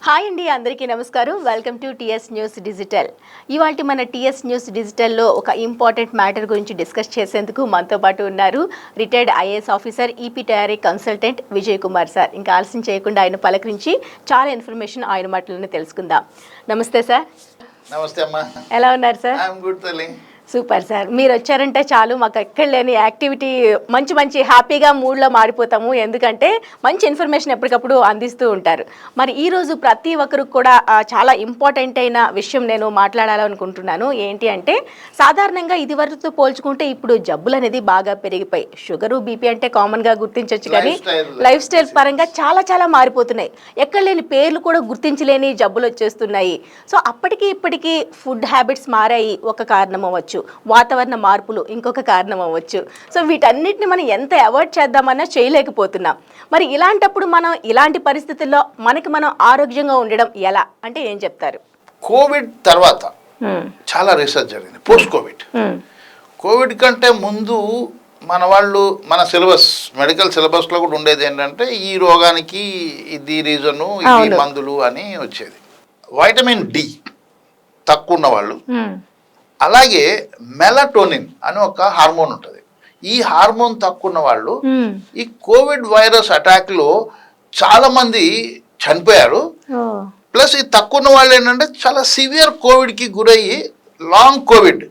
Hi అండి, అందరికీ నమస్కారం. Welcome to TS news digital. ఇవాళ మన టీఎస్ న్యూస్ డిజిటల్లో ఒక ఇంపార్టెంట్ మ్యాటర్ గురించి డిస్కస్ చేసేందుకు మనతో పాటు ఉన్నారు retired IAS officer, EPTRA consultant Vijay Kumar sir. ఇంకా ఆలస్యం చేయకుండా ఆయన పలకరించి చాలా ఇన్ఫర్మేషన్ ఆయన మాటలోనే తెలుసుకుందాం. నమస్తే సార్. నమస్తే అమ్మా. ఎలా ఉన్నారు సార్? ఐఎమ్ గుడ్ తల్లి. Super sir. మీరు వచ్చారంటే చాలు, మాకు ఎక్కడ లేని యాక్టివిటీ మంచి హ్యాపీగా మూడ్లో మారిపోతాము. ఎందుకంటే మంచి ఇన్ఫర్మేషన్ ఎప్పటికప్పుడు అందిస్తూ ఉంటారు. మరి ఈరోజు ప్రతి ఒక్కరికి కూడా చాలా ఇంపార్టెంట్ అయిన విషయం నేను మాట్లాడాలనుకుంటున్నాను. ఏంటి అంటే, సాధారణంగా ఇది వరకుతో పోల్చుకుంటే ఇప్పుడు జబ్బులు అనేది బాగా పెరిగిపోయి, షుగరు బీపీ అంటే కామన్గా గుర్తించవచ్చు, కానీ లైఫ్ స్టైల్ పరంగా చాలా మారిపోతున్నాయి. ఎక్కడ లేని పేర్లు కూడా గుర్తించలేని జబ్బులు వచ్చేస్తున్నాయి. సో అప్పటికి ఇప్పటికీ ఫుడ్ హ్యాబిట్స్ మారాయి, ఒక కారణం అవ్వచ్చు. వాతావరణ మార్పులు ఇంకొక కారణం అవ్వచ్చు. సో వీటన్నిటిని మనం ఎంత అవాయిడ్ చేద్దామన్నా చేయలేకపోతున్నాం. మరి ఇలాంటప్పుడు మనం ఇలాంటి పరిస్థితుల్లో మనకి మనం ఆరోగ్యంగా ఉండడం ఎలా అంటే ఏం చెప్తారు? కోవిడ్ తర్వాత చాలా రీసెర్చ్ జరిగింది. పోస్ట్ కోవిడ్ కంటే ముందు మన వాళ్ళు మన సిలబస్, మెడికల్ సిలబస్లో కూడా ఉండేది ఏంటంటే ఈ రోగానికి ఇది రీజను, ఇది మందులు అని వచ్చేది. వైటమిన్ డి తక్కువ ఉన్న వాళ్ళు, అలాగే మెలటోనిన్ అని ఒక హార్మోన్ ఉంటుంది. ఈ హార్మోన్ తక్కువ ఉన్న వాళ్ళు ఈ కోవిడ్ వైరస్ అటాక్ లో చాలా మంది చనిపోయారు. ప్లస్ ఈ తక్కువ ఉన్న వాళ్ళు ఏంటంటే చాలా సివియర్ కోవిడ్ కి గురయ్యి లాంగ్ కోవిడ్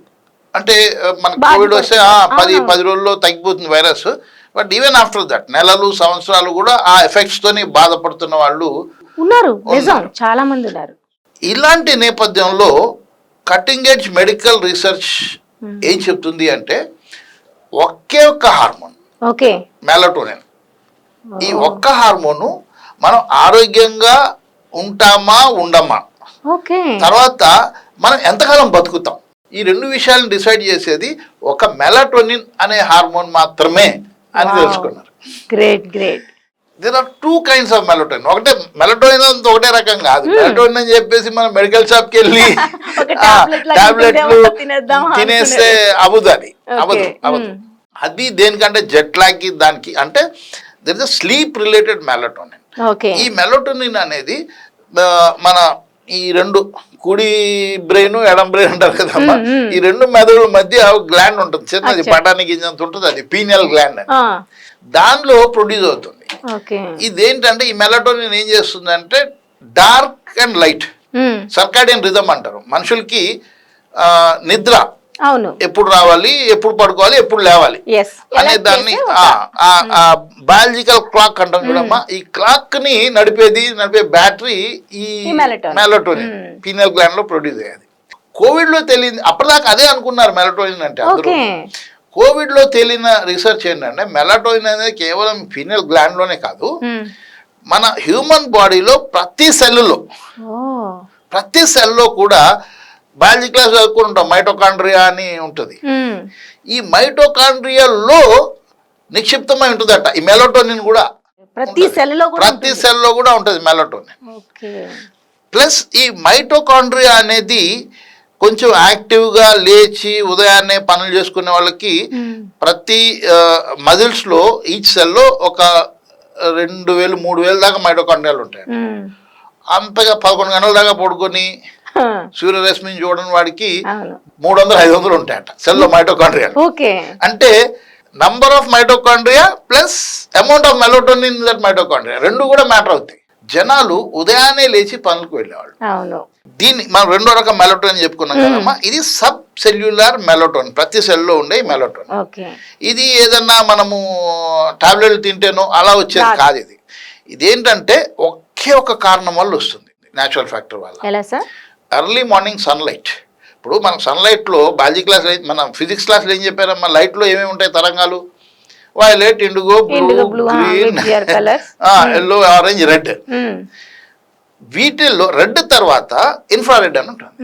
అంటే మన కోవిడ్ వస్తే 10 రోజుల్లో తగ్గిపోతుంది virus. But even after that నెలలు సంవత్సరాలు కూడా ఆ ఎఫెక్ట్స్ తోని బాధపడుతున్న వాళ్ళు ఉన్నారు, చాలా మంది ఉన్నారు. ఇలాంటి నేపథ్యంలో కటింగ్ ఎడ్జ్ మెడికల్ రీసెర్చ్ ఏం చెప్తుంది అంటే, ఒకే ఒక్క హార్మోన్ మెలటోనిన్, ఈ ఒక్క హార్మోను మనం ఆరోగ్యంగా ఉంటామా ఉండమా, తర్వాత మనం ఎంతకాలం బతుకుతాం, ఈ రెండు విషయాలను డిసైడ్ చేసేది ఒక మెలటోనిన్ అనే హార్మోన్ మాత్రమే అని తెలుసుకున్నారు. Great. There are 2 kinds of melatonin. ఒకటే మెలటోనిన్ అంతా ఒకటే రకం కాదు. మెలటోనిన్ అని చెప్పేసి మనం మెడికల్ షాప్కి వెళ్ళి టాబ్లెట్లు తినేస్తే అవ్వదు. అది దేనికంటే జెట్ లాగ్ దానికి అంటే there is sleep related melatonin. ఈ మెలటోనిన్ అనేది మన ఈ రెండు కుడి బ్రెయిన్ ఎడం బ్రెయిన్ అంటారు కదమ్మా, ఈ రెండు మెదడుల మధ్య గ్లాండ్ ఉంటుంది, చిన్నది బఠానీ గింజంత ఉంటుంది, అది పీనియల్ గ్లాండ్ అని, దానిలో ప్రొడ్యూస్ అవుతుంది. ఇదేంటంటే ఈ మెలటోనిన్ ఏం చేస్తుంది అంటే dark and light circadian rhythm అంటారు. మనుషులకి నిద్ర ఎప్పుడు రావాలి, ఎప్పుడు పడుకోవాలి, ఎప్పుడు లేవాలి అనే దాన్ని బయాలజికల్ క్లాక్ అంటాం చూడమ్మా. ఈ క్లాక్ ని నడిపే బ్యాటరీ ఈ మెలటోనిన్ పీనియల్ గ్లాండ్ లో ప్రొడ్యూస్ అయ్యేది. కోవిడ్ లో తెలియదు, అప్పటిదాకా అదే అనుకున్నారు మెలటోనిన్ అంటే అందరూ. కోవిడ్ లో తేలిన రీసెర్చ్ ఏంటంటే మెలటోనిన్ అనేది కేవలం పీనియల్ గ్లాండ్ లోనే కాదు, మన హ్యూమన్ బాడీలో ప్రతి సెల్లో కూడా బయాలజీ క్లాస్ చదువుకుని ఉంటాం, మైటోకాండ్రియా అని ఉంటుంది. ఈ మైటోకాండ్రియాలో నిక్షిప్తమై ఉంటుందట ఈ మెలటోనిన్ కూడా. ప్రతి సెల్లో కూడా ఉంటుంది మెలటోనిన్. ప్లస్ ఈ మైటోకాండ్రియా అనేది కొంచెం యాక్టివ్గా లేచి ఉదయాన్నే పనులు చేసుకునే వాళ్ళకి ప్రతి మజిల్స్లో ఈచ్ సెల్లో ఒక 2000-3000 దాకా మైటోకాండ్రియాలు ఉంటాయి. అంతగా 11 గంటల దాకా పడుకొని సూర్యరశ్మిని చూడని వాడికి 300-500 ఉంటాయట సెల్లో మైటోకాండ్రియాలు. అంటే number of mitochondria plus amount of melatonin that mitochondria రెండు కూడా మ్యాటర్ అవుతాయి. జనాలు ఉదయాన్నే లేచి పనులకు వెళ్ళేవాళ్ళు. దీన్ని మనం రెండో రకం మెలటోనిన్ చెప్పుకున్నాం కదమ్మా. ఇది సబ్ సెల్యులార్ మెలటోనిన్, ప్రతి సెల్లో ఉండే మెలటోనిన్. ఇది ఏదన్నా మనము టాబ్లెట్లు తింటేనో అలా వచ్చేది కాదు. ఇదేంటంటే ఒకే ఒక కారణం వల్ల వస్తుంది, న్యాచురల్ ఫ్యాక్టర్ వల్ల. Early morning sunlight. ఇప్పుడు మనం సన్లైట్లో బయాలజీ క్లాస్, మన ఫిజిక్స్ క్లాస్లో ఏం చెప్పారమ్మా, లైట్లో ఏమేమి ఉంటాయి తరంగాలు? Violet, indigo, blue, green, yellow, orange, red. వీటిల్లో రెడ్ తర్వాత ఇన్ఫ్రారెడ్ అని ఉంటుంది.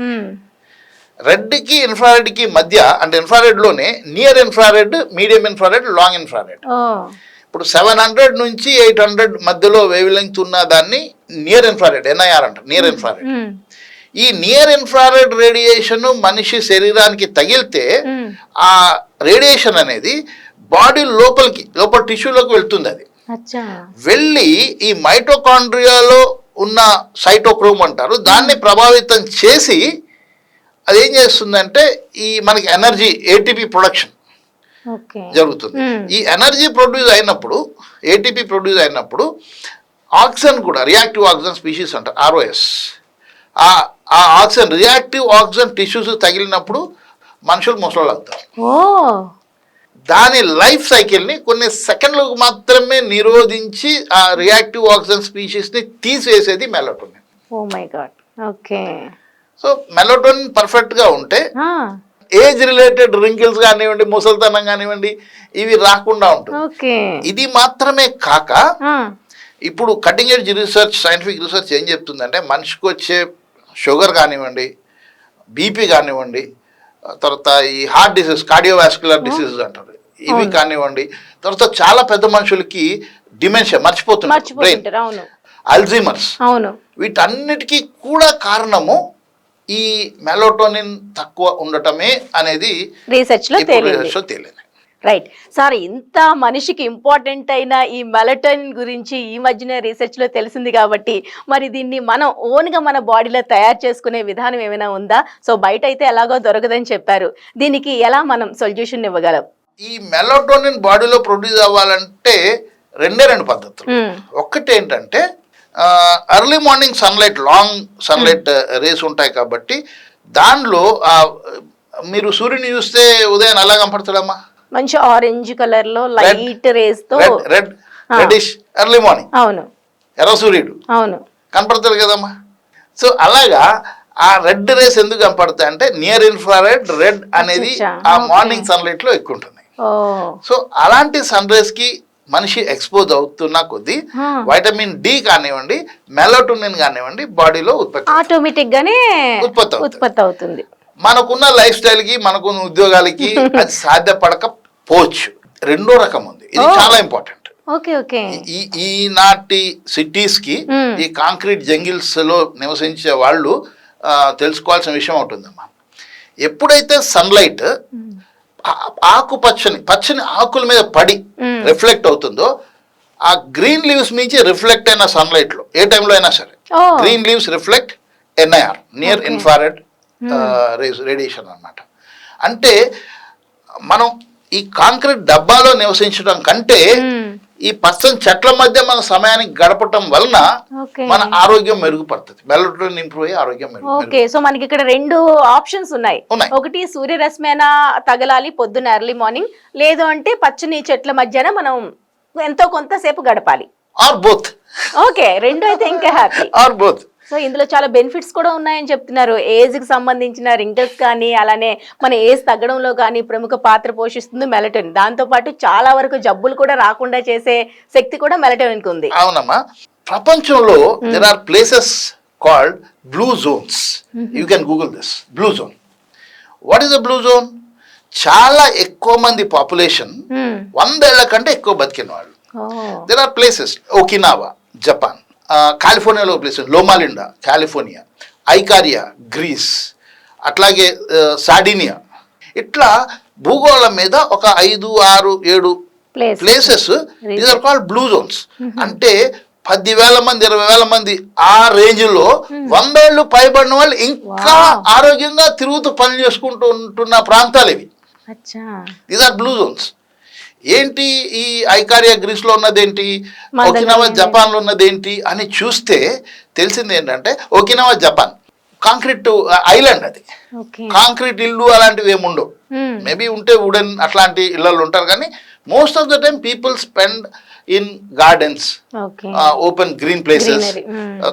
రెడ్కి ఇన్ఫ్రారెడ్కి మధ్య అంటే ఇన్ఫ్రారెడ్లోనే near infrared, medium infrared, long infrared. ఇప్పుడు 700 నుంచి 800 మధ్యలో వేవ్ లెంగ్త్ ఉన్న దాన్ని నియర్ ఇన్ఫ్రారెడ్, NIR అంటారు, నియర్ ఇన్ఫ్రారెడ్. ఈ నియర్ ఇన్ఫ్రారెడ్ రేడియేషన్ మనిషి శరీరానికి తగిలితే ఆ రేడియేషన్ అనేది బాడీ లోపల టిష్యూలోకి వెళ్తుంది. అది వెళ్ళి ఈ మైటోకాండ్రియాలో ఉన్న సైటోక్రోమ్ అంటారు, దాన్ని ప్రభావితం చేసి అది ఏం చేస్తుందంటే ఈ మనకి ఎనర్జీ ఏటీపీ ప్రొడక్షన్ ఓకే. జరుగుతుంది. ఈ ఎనర్జీ ప్రొడ్యూస్ అయినప్పుడు, ఏటీపీ ప్రొడ్యూస్ అయినప్పుడు ఆక్సిజన్ కూడా రియాక్టివ్ ఆక్సిజన్ స్పీషీస్ అంటారు, ఆర్ఓఎస్. ఆ ఆక్సిజన్ రియాక్టివ్ ఆక్సిజన్ టిష్యూస్ తగిలినప్పుడు మనుషులు ముసలోళ్ళు అవుతారు. ఓ, దాని లైఫ్ సైకిల్ని కొన్ని సెకండ్లకు మాత్రమే నిరోధించి ఆ రియాక్టివ్ ఆక్సిజన్ స్పీషీస్ని తీసివేసేది melatonin. Oh my god. Okay. So melatonin పర్ఫెక్ట్గా ఉంటే ఆ, ఏజ్ రిలేటెడ్ రింకిల్స్ కానివ్వండి, ముసలితనం కానివ్వండి, ఇవి రాకుండా ఉంటుంది. ఓకే. ఇది మాత్రమే కాక ఆ, ఇప్పుడు cutting edge research, scientific research ఏం చెప్తుందంటే మనిషికి వచ్చే షుగర్ కానివ్వండి, బీపీ కానివ్వండి, తర్వాత ఈ హార్ట్ డిసీజ్, కార్డియోవాస్కులర్ డిసీజెస్ అంటారు, ఇవి కానివ్వండి, తర్వాత చాలా పెద్ద మనుషులకి డిమెన్షియా, మర్చిపోతున్నారు బ్రెయిన్, మర్చిపోతుంటారు. అవును, అల్జీమర్స్, అవును. వీటన్నిటికీ కూడా కారణము ఈ మెలటోనిన్ తక్కువ ఉండటమే అనేది రీసెర్చ్ లో తేలింది. తేలింది. రైట్ సార్, ఇంత మనిషికి ఇంపార్టెంట్ అయిన ఈ మెలటోనిన్ గురించి ఈ మధ్యనే రీసెర్చ్ లో తెలిసింది కాబట్టి మరి దీన్ని మనం ఓన్ గా మన బాడీలో తయారు చేసుకునే విధానం ఏమైనా ఉందా? సో బయట అయితే ఎలాగో దొరకదని చెప్పారు, దీనికి ఎలా మనం సొల్యూషన్ ఇవ్వగలం? ఈ మెలటోనిన్ బాడీలో ప్రొడ్యూస్ అవ్వాలంటే రెండు పద్ధతులు. ఒక్కటి ఏంటంటే early morning sunlight, long sunlight rays ఉంటాయి కాబట్టి దానిలో మీరు సూర్యుని చూస్తే ఉదయం ఎలా కనపడతాడమ్మా? మంచి ఆరెంజ్ కలర్ లో లైట్ రేస్ తో, రెడిష్ ఎర్లీ మార్నింగ్. అవును, ఎర్ర సూర్యుడు అవును, కనపడతాడు కదమ్మా. సో అలాగా ఆ రెడ్ రేస్ ఎందుకు కనపడతాయి అంటే నియర్ ఇన్ఫ్రారెడ్ రెడ్ అనేది ఆ మార్నింగ్ సన్లైట్ లో ఎక్కువ ఉంటుంది. సో అలాంటి సన్ రేస్ కి మనిషి ఎక్స్పోజ్ అవుతున్న కొద్దీ వైటమిన్ డి కానివ్వండి, మెలటోనిన్ కానివ్వండి బాడీలో ఆటోమేటిక్ గానే ఉత్పత్తి అవుతుంది. మనకున్న లైఫ్ స్టైల్ కి, మనకున్న ఉద్యోగాలకి అది సాధ్యపడకపోవచ్చు. రెండో రకం ఉంది, ఇది చాలా ఇంపార్టెంట్. ఈనాటి సిటీస్ కి, ఈ కాంక్రీట్ జంగిల్స్ లో నివసించే వాళ్ళు తెలుసుకోవాల్సిన విషయం ఉంటుందమ్మా. ఎప్పుడైతే సన్లైట్ పచ్చని ఆకుల మీద పడి రిఫ్లెక్ట్ అవుతుందో, ఆ గ్రీన్ లీవ్స్ నుంచి రిఫ్లెక్ట్ అయిన సన్లైట్ లో ఏ టైంలో అయినా సరే green leaves reflect NIR, near infrared radiation అన్నమాట. అంటే మనం ఈ కాంక్రీట్ డబ్బాలో నివసించడం కంటే ఈ పచ్చని చెట్ల మధ్య మన సమయానికి గడపటం వలన మన ఆరోగ్యం మెరుగుపడుతుంది, మెలటోనిన్ ఇంప్రూవ్ అయ్యి ఆరోగ్యం ఓకే. సో మనకి ఇక్కడ రెండు ఆప్షన్స్ ఉన్నాయి. ఒకటి సూర్యరశ్మైనా తగలాలి పొద్దున్న ఎర్లీ మార్నింగ్, లేదు అంటే పచ్చని చెట్ల మధ్యన మనం ఎంతో కొంతసేపు గడపాలి. Are both. ఓకే, రెండు అయితే ఇంకా హ్యాపీ. Are both. సో ఇందులో చాలా బెనిఫిట్స్ కూడా ఉన్నాయని చెప్తున్నారు. ఏజ్ కి సంబంధించిన రింకిల్స్ కానీ, అలానే మన ఏజ్ తగ్గడంలో కానీ ప్రముఖ పాత్ర పోషిస్తుంది మెలటోనిన్. దాంతో పాటు చాలా వరకు జబ్బులు కూడా రాకుండా చేసే శక్తి కూడా మెలటోనిన్ కి ఉంది. అవునమ్మా. ప్రపంచంలో there are places called blue zones. You can Google this blue zone. What is the blue zone? చాలా ఎక్కువ మంది పాపులేషన్ 100 ఏళ్ల కంటే ఎక్కువ బతికిన వాళ్ళు. There are places, Okinawa Japan, కాలిఫోర్నియాలో place Loma Linda California, Ikaria Greece, అట్లాగే సార్డినియా, ఇట్లా భూగోళం మీద ఒక 5, 6, 7 places these are called blue zones. అంటే 10,000 మంది 20,000 మంది ఆ రేంజ్ లో 100 ఏళ్ళు పైబడిన వాళ్ళు ఇంకా ఆరోగ్యంగా తిరుగుతూ పని చేసుకుంటూ ఉంటున్న ప్రాంతాలు ఇవి. These are blue zones. ఏంటి ఈ ఐకారియా గ్రీస్ లో ఉన్నదేంటి, ఓకినావా జపాన్ లో ఉన్నదేంటి అని చూస్తే తెలిసింది ఏంటంటే ఓకినావా జపాన్ కాంక్రీట్ ఐలాండ్, అది కాంక్రీట్ ఇల్లు అలాంటివి ఏముండవు. మేబీ ఉంటే వుడెన్ అట్లాంటి ఇళ్ళల్లో ఉంటారు, కానీ most of the time people spend in gardens, open green places,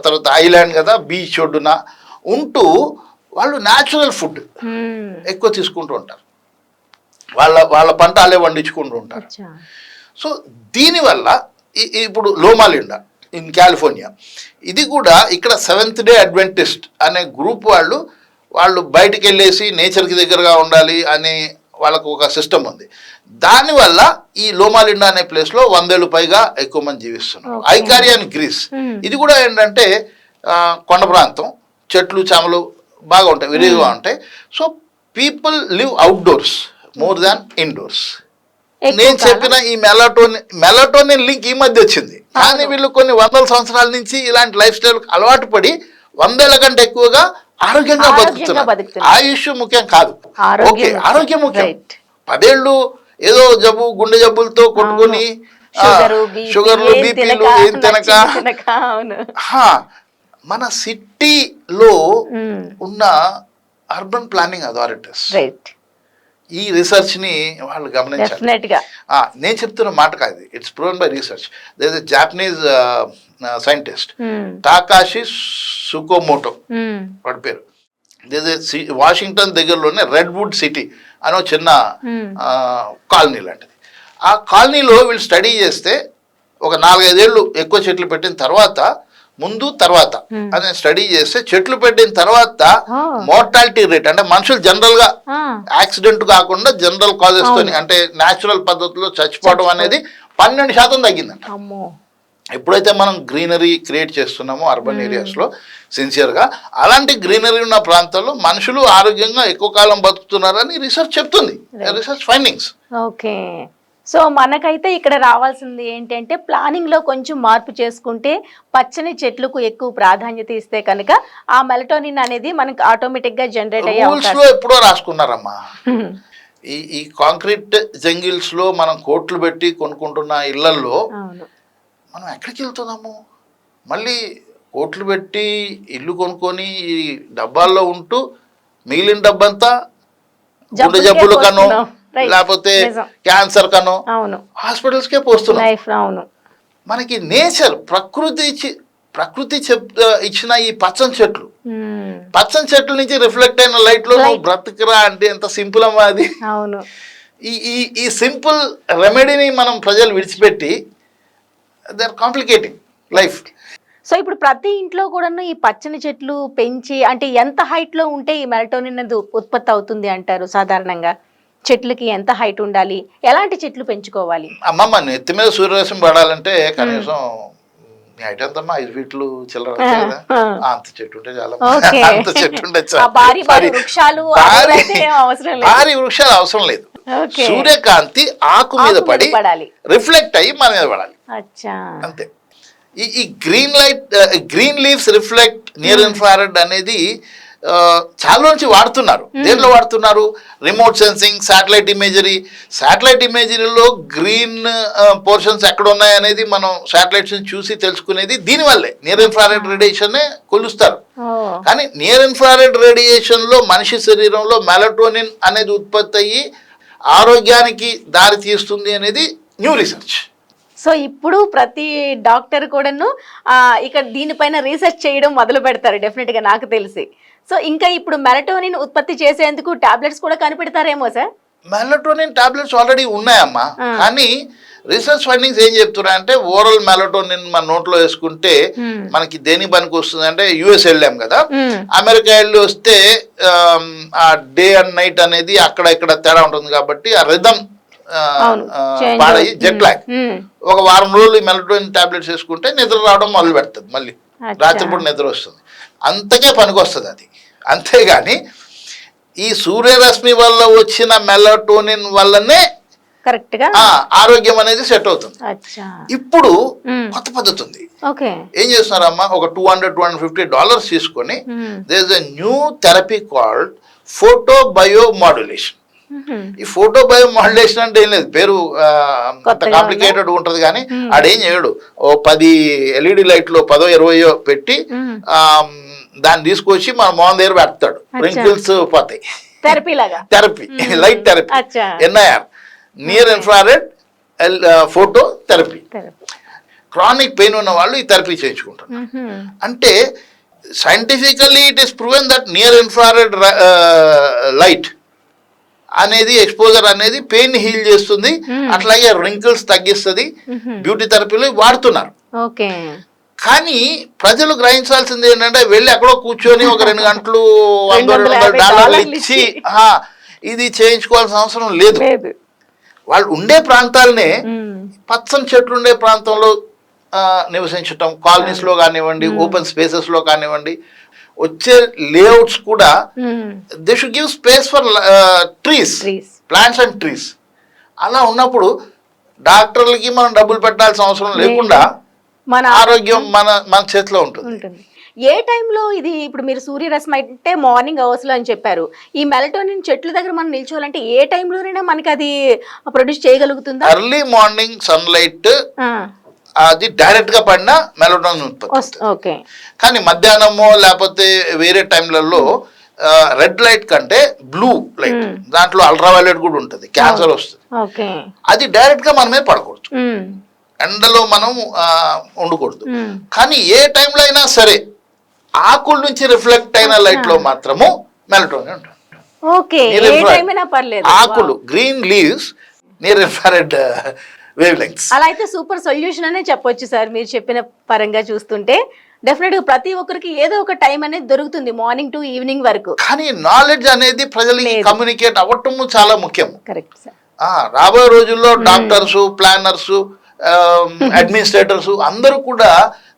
తర్వాత ఐలాండ్ కదా, బీచ్ ఒడ్డున ఉంటూ వాళ్ళు న్యాచురల్ ఫుడ్ ఎక్కువ తీసుకుంటూ ఉంటారు. వాళ్ళ పంట వాళ్ళే వండించుకుంటూ ఉంటారు. సో దీనివల్ల ఇప్పుడు లోమాలిండా ఇన్ కాలిఫోర్నియా, ఇది కూడా ఇక్కడ సెవెంత్ డే అడ్వెంటిస్ట్ అనే గ్రూప్ వాళ్ళు బయటికి వెళ్ళేసి నేచర్కి దగ్గరగా ఉండాలి అని వాళ్ళకు ఒక సిస్టమ్ ఉంది. దానివల్ల ఈ లోమాలిండా అనే ప్లేస్లో 100 ఏళ్ళు పైగా ఎక్కువ మంది జీవిస్తున్నారు. ఐకారియా ఇన్ గ్రీస్, ఇది కూడా ఏంటంటే కొండ ప్రాంతం, చెట్లు చేమలు బాగా ఉంటాయి, విరివిగా ఉంటాయి. So people live outdoors more than indoors. నేను చెప్పిన ఈ మెలటోనిన్ లింక్ ఈ మధ్య వచ్చింది. కానీ వీళ్ళు కొన్ని వందల సంవత్సరాల నుంచి ఇలాంటి లైఫ్ స్టైల్ అలవాటు పడి 100 ఏళ్ల కంటే ఎక్కువగా ఆరోగ్యంగా బతుకుతున్నారు. ఆయుష్ ముఖ్యం కాదు, ఓకే, ఆరోగ్యం ముఖ్యం. 10 ఏళ్ళు ఏదో జబ్బు, గుండె జబ్బులతో కొట్టుకొని షుగర్లు, బీపీలు ఏం తినక. మన సిటీలో ఉన్న అర్బన్ ప్లానింగ్ అథారిటీస్ ఈ రీసెర్చ్ ని వాళ్ళు గమనించారు. నేను చెప్తున్న మాట కాదు, it's proven by research. There is a Japanese scientist Takashi Sukomoto వాడి పేరు. వాషింగ్టన్ దగ్గరలోనే రెడ్వుడ్ సిటీ అనే చిన్న కాలనీ లాంటిది. ఆ కాలనీలో వీళ్ళు స్టడీ చేస్తే ఒక 4-5 ఏళ్ళు ఎక్కువ చెట్లు పెట్టిన తర్వాత అదే స్టడీ చేస్తే చెట్లు పెట్టిన తర్వాత మోర్టాలిటీ రేట్, అంటే మనుషులు జనరల్ గా యాక్సిడెంట్ కాకుండా జనరల్ కాజెస్ తోని, అంటే న్యాచురల్ పద్ధతిలో చచ్చిపోవడం అనేది 12% తగ్గిందంట. ఎప్పుడైతే మనం గ్రీనరీ క్రియేట్ చేస్తున్నామో అర్బన్ ఏరియాస్ లో సిన్సియర్ గా, అలాంటి గ్రీనరీ ఉన్న ప్రాంతాల్లో మనుషులు ఆరోగ్యంగా ఎక్కువ కాలం బతుకుతున్నారని రీసెర్చ్ చెప్తుంది, రీసెర్చ్ ఫైండింగ్స్. ఓకే, సో మనకైతే ఇక్కడ రావాల్సింది ఏంటంటే ప్లానింగ్ లో కొంచెం మార్పు చేసుకుంటే, పచ్చని చెట్లకు ఎక్కువ ప్రాధాన్యత ఇస్తే కనుక ఆ మెలటోనిన్ అనేది మనకి ఆటోమేటిక్ గా జనరేట్ అయ్యే రూల్స్ లో ఎప్పుడో రాసుకున్నారమ్మా. ఈ కాంక్రీట్ జంగిల్స్ లో మనం కోట్లు పెట్టి కొనుక్కుంటున్న ఇళ్లలో మనం ఎక్కడికి వెళ్తున్నాము? మళ్ళీ కోట్లు పెట్టి ఇల్లు కొనుక్కొని ఈ డబ్బాల్లో ఉంటూ మిగిలిన డబ్బంతా గుండె జబ్బులు కను, లేకపోతే క్యాన్సర్ కను హాస్పిటల్స్ కే పోస్తున్నాం. మనకి నేచర్, ప్రకృతి ఇచ్చిన ఈ పచ్చని చెట్లు నుంచి రిఫ్లెక్ట్ అయిన లైట్ లో నువ్వు బ్రతకరా అంటే ఎంత సింపుల్ అమ్మా అది. ఈ సింపుల్ రెమెడీని మనం ప్రజలు విడిచిపెట్టి they are complicating life. So ఇప్పుడు ప్రతి ఇంట్లో కూడా ఈ పచ్చని చెట్లు పెంచి, అంటే ఎంత హైట్ లో ఉంటే ఈ మెలటోనిన్ అనేది ఉత్పత్తి అవుతుంది అంటారు? సాధారణంగా చెట్లకి ఎంత హైట్ ఉండాలి, ఎలాంటి చెట్లు పెంచుకోవాలి? అమ్మమ్మ నెత్తి మీద సూర్యరశ్మి పడాలంటే కనీసం హైట్ ఎంతమ్మా? 5 ఫీట్లు చిల్లర అంత చెట్టు ఉంటే చాలా. అంత చెట్టు ఉంటే భారీ వృక్షాలు అవసరం లేదు. సూర్యకాంతి ఆకు మీద పడాలి, రిఫ్లెక్ట్ అయ్యి మన మీద పడాలి, అంతే. ఈ green leaves reflect near infrared అనేది చాలా నుంచి వాడుతున్నారు. దేంట్లో వాడుతున్నారు? రిమోట్ సెన్సింగ్, శాటిలైట్ ఇమేజరీలో గ్రీన్ పోర్షన్స్ ఎక్కడ ఉన్నాయనేది మనం శాటిలైట్స్ చూసి తెలుసుకునేది దీనివల్లే. నియర్ ఇన్ఫ్రారెడ్ రేడియేషన్ కొలుస్తారు. కానీ నియర్ ఇన్ఫ్రారెడ్ రేడియేషన్ లో మనిషి శరీరంలో మెలటోనిన్ అనేది ఉత్పత్తి అయ్యి ఆరోగ్యానికి దారి తీస్తుంది అనేది న్యూ రీసెర్చ్. సో ఇప్పుడు ప్రతి డాక్టర్ కూడాను ఇక్కడ దీనిపైన రీసెర్చ్ చేయడం మొదలు పెడతారు డెఫినెట్ గా, నాకు తెలిసి. సో ఇంకా ఇప్పుడు మెలటోనిన్ ఉత్పత్తి చేసేందుకు టాబ్లెట్స్ కూడా కనిపెడతారేమో సార్? మెలటోనిన్ టాబ్లెట్స్ ఆల్రెడీ ఉన్నాయమ్మా, కానీ రీసెర్చ్ ఫైండింగ్స్ ఏం చెప్తున్నారంటే ఓరల్ మెలటోనిన్ మన నోట్లో వేసుకుంటే మనకి దేని పనికి వస్తుంది అంటే, యుఎస్ వెళ్ళాం కదా, అమెరికా వెళ్ళి వస్తే ఆ డే అండ్ నైట్ అనేది అక్కడ ఇక్కడ తేడా ఉంటుంది కాబట్టి ఆ రిథమ్ పాడయి జెట్ లాగ్. ఒక వారం రోజులు మెలటోనిన్ టాబ్లెట్స్ వేసుకుంటే నిద్ర రావడం మొదలు పెడుతుంది, మళ్ళీ రాత్రిపూట నిద్ర వస్తుంది, అంతకే పనికి వస్తుంది అది. అంతేగాని ఈ సూర్యరశ్మి వల్ల వచ్చిన మెలటోనిన్ వల్లనే ఆరోగ్యం అనేది సెట్ అవుతుంది. ఇప్పుడు కొత్త పద్ధతి ఉంది. ఏం చేస్తున్నారమ్మా, ఒక $200-250 తీసుకొని there is a new therapy called photo biomodulation. ఈ ఫోటో బయోమాడ్యులేషన్ అంటే ఏం లేదు, పేరు అంత కాంప్లికేటెడ్ ఉంటది, కానీ ఆడేం చేయడు, ఓ 10 LED లైట్లు 10-20 పెట్టి దాన్ని తీసుకొచ్చి మన మొహం దగ్గర పెడతాడు, రింకిల్స్ పోతాయి. Therapy light therapy, NIR, near infrared photo therapy. Chronic pain ఉన్న వాళ్ళు ఈ థెరపీ చేయించుకుంటారు. అంటే scientifically it is proven that near infrared light అనేది, ఎక్స్పోజర్ అనేది పెయిన్ హీల్ చేస్తుంది, అట్లాగే రింకిల్స్ తగ్గిస్తుంది. బ్యూటీ థెరపీలో వాడుతున్నారు. కానీ ప్రజలు గ్రహించాల్సింది ఏంటంటే, వెళ్ళి ఎక్కడో కూర్చొని ఒక 2 గంటలు $100 ఇచ్చి ఇది చేయించుకోవాల్సిన అవసరం లేదు. వాళ్ళు ఉండే ప్రాంతాలనే పచ్చని చెట్లు ఉండే ప్రాంతంలో నివసించటం, కాలనీస్ లో కానివ్వండి, ఓపెన్ స్పేసెస్ లో కానివ్వండి, వచ్చే లేఅవుట్స్ కూడా they should give space for trees, plants and trees. అలా ఉన్నప్పుడు డాక్టర్లకి మనం డబ్బులు పెట్టాల్సిన అవసరం లేకుండా మన ఆరోగ్యం మన చేతిలో ఉంటుంది. ఉంటుంది. ఏ టైంలో ఇది ఇప్పుడు మీరు సూర్యరశ్మి అంటే మార్నింగ్ అవర్స్లో అని చెప్పారు. ఈ మెలటోనిన్ చెట్ల దగ్గర మనం నిల్చోవాలంటే ఏ టైంలోనైనా మనకి అది ప్రొడ్యూస్ చేయగలుగుతుందా? ఎర్లీ మార్నింగ్ సన్లైట్ అది డైరెక్ట్ గా పడినా మెలటోనిన్ ఉత్పత్తి. ఓకే. కానీ మధ్యాహ్నమో లేకపోతే వేరే టైంలలో రెడ్ లైట్ కంటే బ్లూ లైట్, దాంట్లో అల్ట్రావైలెట్ కూడా ఉంటుంది, క్యాన్సర్ వస్తుంది. ఓకే. అది డైరెక్ట్ గా మన మీద పడకూడదు, ఎండలో మనం ఉండకూడదు. కానీ ఏ టైంలో అయినా సరే ఆకుల నుంచి రిఫ్లెక్ట్ అయిన లైట్ లో మాత్రము మెలటోనిన్ ఉంటుంది. ఓకే. ఏ టైం అయినా పర్లేదు. ఆకులు green leaves near infrared wave lengths. అలా అయితే సూపర్ సొల్యూషన్ అనే చెప్పొచ్చు సార్. మీరు చెప్పిన పరంగా చూస్తుంటే డెఫినెట్ గా ప్రతి ఒక్కరికి ఏదో ఒక టైం అనేది దొరుకుతుంది మార్నింగ్ టు ఈవినింగ్ వరకు. కానీ నాలెడ్జ్ అనేది ప్రజలకి కమ్యూనికేట్ అవ్వటము చాలా ముఖ్యం. Correct sir. రాబోయే రోజుల్లో డాక్టర్స్, ప్లానర్స్, అడ్మినిస్ట్రేటర్స్ అందరూ కూడా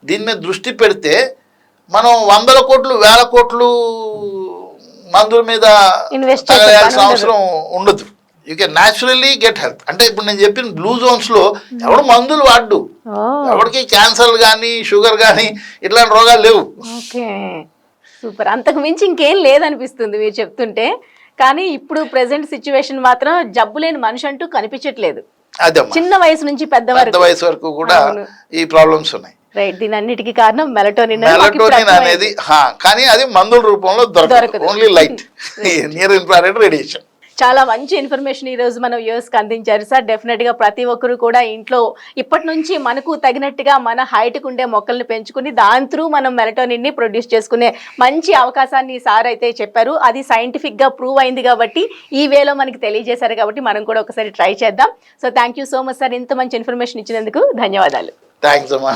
దీని మీద దృష్టి పెడితే మనం 100 కోట్లు 1000 కోట్లు మందుల మీద తగలేయాల్సిన అవసరం ఉండదు. You can naturally get health. అంటే ఇప్పుడు నేను చెప్పిన బ్లూ జోన్స్ లో ఎవడు మందులు వాడు, ఎవరికి క్యాన్సర్ కానీ షుగర్ కానీ ఇట్లాంటి రోగాలు లేవు. Okay, super. అంతకు మించి ఇంకేం లేదనిపిస్తుంది మీరు చెప్తుంటే. కానీ ఇప్పుడు ప్రెసెంట్ సిచ్యువేషన్ మాత్రం జబ్బు లేని మనిషి అంటూ కనిపించట్లేదు. అదే చిన్న వయసు నుంచి పెద్ద వయసు వరకు కూడా ఈ ప్రాబ్లమ్స్ ఉన్నాయి. రైట్. దీని అన్నిటికీ కారణం మెలటోనిన్ అనేది. కానీ అది మందుల రూపంలో దొరకదు, only light, near infrared radiation. చాలా మంచి ఇన్ఫర్మేషన్ ఈ రోజు మన వ్యూవర్స్కి అందించారు సార్. డెఫినెట్ గా ప్రతి ఒక్కరు కూడా ఇంట్లో ఇప్పటి నుంచి మనకు తగినట్టుగా మన హైట్కి ఉండే మొక్కల్ని పెంచుకుని దాని త్రూ మనం మెలటోనిన్ ని ప్రొడ్యూస్ చేసుకునే మంచి అవకాశాన్ని సార్ అయితే చెప్పారు. అది సైంటిఫిక్ గా ప్రూవ్ అయింది కాబట్టి ఈ వేలో మనకి తెలియజేశారు కాబట్టి మనం కూడా ఒకసారి ట్రై చేద్దాం. So thank you so much sir, ఇంత మంచి ఇన్ఫర్మేషన్ ఇచ్చినందుకు ధన్యవాదాలు. థ్యాంక్స్ అమ్మా.